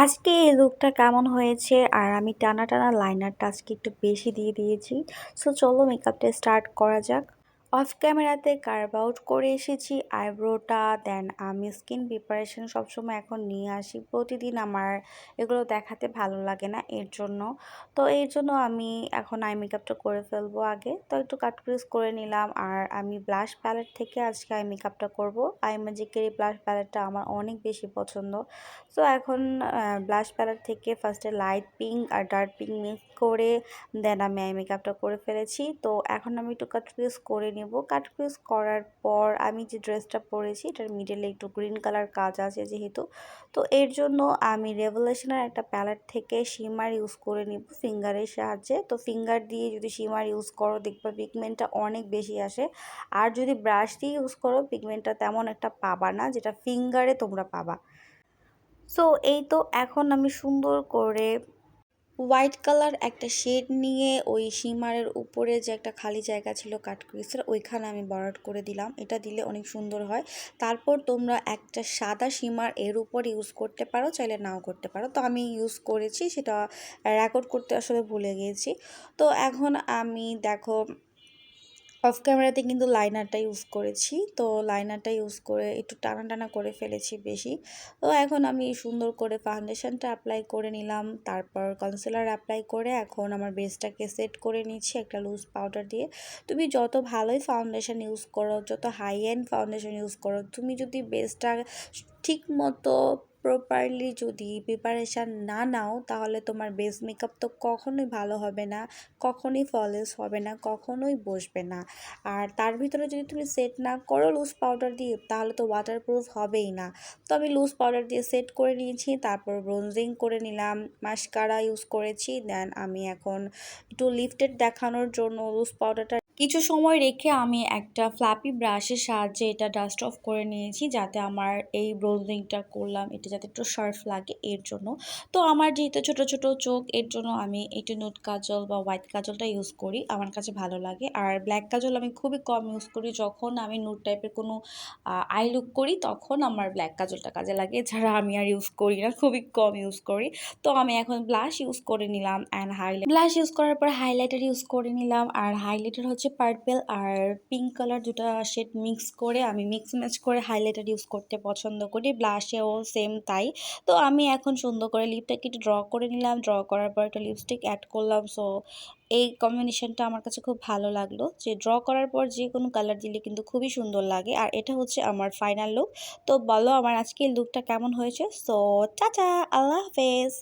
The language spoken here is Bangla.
আজকে এই লুকটা কেমন হয়েছে? আর আমি টানা, টানা লাইনারটা আজকে একটু বেশি দিয়ে দিয়েছি। সো চলো মেকআপটা স্টার্ট করা যাক। অফ ক্যামেরাতে কার্ভ আউট করে এসেছি আইব্রোটা। দেন আমি স্কিন প্রিপারেশন সবসময় এখন নিয়ে আসি। প্রতিদিন আমার এগুলো দেখাতে ভালো লাগে না এর জন্য। তো এর জন্য আমি এখন আই মেকআপটা করে ফেলবো আগে। তো একটু কাট ক্রিজ করে নিলাম। আর আমি ব্লাশ প্যালেট থেকে আজকে আই মেকআপটা করব। আই ম্যাজিকের এই ব্লাশ প্যালেটটা আমার অনেক বেশি পছন্দ। সো এখন ব্লাশ প্যালেট থেকে ফার্স্টে লাইট পিঙ্ক আর ডার্ক পিঙ্ক মিক্স করে দেন আমি আই মেকআপটা করে ফেলেছি। তো এখন আমি একটু কাট ক্রিজ করে নেব। কাট ক্রিজ করার পর আমি যে ড্রেসটা পরেছি এটার মিডলে একটু গ্রিন কালার কাজ আছে যেহেতু, তো এর জন্য আমি রেভলিউশনের একটা প্যালেট থেকে শিমার ইউজ করে নিব ফিঙ্গারের সাহায্যে। তো ফিঙ্গার দিয়ে যদি শিমার ইউজ করো দেখবা পিগমেন্টটা অনেক বেশি আসে। আর যদি ব্রাশ দিয়ে ইউজ করো পিগমেন্টটা তেমন একটা পাবা না যেটা ফিঙ্গারে তোমরা পাবা। সো এই তো এখন আমি সুন্দর করে হোয়াইট কালার একটা শেড নিয়ে ওই শিমারের উপরে যে একটা খালি জায়গা ছিল কাট ক্রিজের ওইখানে আমি বরাট করে দিলাম। এটা দিলে অনেক সুন্দর হয়। তারপর তোমরা একটা সাদা শিমার এর উপর ইউজ করতে পারো, চাইলে নাও করতে পারো। তো আমি ইউজ করেছি, সেটা রেকর্ড করতে আসলে ভুলে গিয়েছি। তো এখন আমি দেখো অফ ক্যামেরাতে কিন্তু লাইনারটা ইউজ করেছি। তো লাইনারটা ইউজ করে একটু টানা টানা করে ফেলেছি বেশি। তো এখন আমি সুন্দর করে ফাউন্ডেশনটা অ্যাপ্লাই করে নিলাম, তারপর কনসিলার অ্যাপ্লাই করে এখন আমার বেসটাকে সেট করে নিচ্ছি একটা লুজ পাউডার দিয়ে। তুমি যত ভালোই ফাউন্ডেশন ইউজ করো, যত হাই এন্ড ফাউন্ডেশন ইউজ করো, তুমি যদি বেসটা ঠিক মতো প্রপারলি যদি প্রিপারেশান না নাও তাহলে তোমার বেস মেকআপ তো কখনোই ভালো হবে না, কখনোই ফ্ললেস হবে না, কখনোই বসবে না। আর তার ভিতরে যদি তুমি সেট না করো লুজ পাউডার দিয়ে তাহলে তো ওয়াটারপ্রুফ হবেই না। তো আমি লুজ পাউডার দিয়ে সেট করে নিয়েছি, তারপর ব্রোনজিং করে নিলাম, মাস্কারা ইউজ করেছি। দেন আমি এখন একটু লিফটেড দেখানোর জন্য লুজ পাউডারটা কিছু সময় রেখে আমি একটা ফ্ল্যাপি ব্রাশের সাহায্যে এটা ডাস্ট অফ করে নিয়েছি, যাতে আমার এই ব্রোনজিংটা করলাম এটা যাতে একটু শার্প লাগে এর জন্য। তো আমার যেহেতু ছোট ছোট চোখ এর জন্য আমি একটু নুড কাজল বা হোয়াইট কাজলটা ইউজ করি, আমার কাছে ভালো লাগে। আর ব্ল্যাক কাজল আমি খুবই কম ইউজ করি, যখন আমি নুড টাইপের কোনো আই লুক করি তখন আমার ব্ল্যাক কাজলটা কাজে লাগে, এছাড়া আমি আর ইউজ করি না, খুবই কম ইউজ করি। তো আমি এখন ব্লাশ ইউজ করে নিলাম অ্যান্ড হাইলাইট ব্লাশ ইউজ করার পর হাইলাইটার ইউজ করে নিলাম। আর হাইলাইটার হচ্ছে পার্পল আর পিঙ্ক কালার দুটা শেড মিক্স করে আমি মিক্স ম্যাচ করে হাইলাইটার ইউজ করতে পছন্দ করি, ব্লাশেও সেম তাই। তো আমি এখন সুন্দর করে লিপটাকে একটু ড্র করে নিলাম, ড্র করার পর একটা লিপস্টিক অ্যাড করলাম। সো এই কম্বিনেশনটা আমার কাছে খুব ভালো লাগলো, যে ড্র করার পর যে কোনো কালার দিলে কিন্তু খুবই সুন্দর লাগে। আর এটা হচ্ছে আমার ফাইনাল লুক। তো বলো আমার আজকের লুকটা কেমন হয়েছে? সো টাটা, আল্লাহ হাফেজ।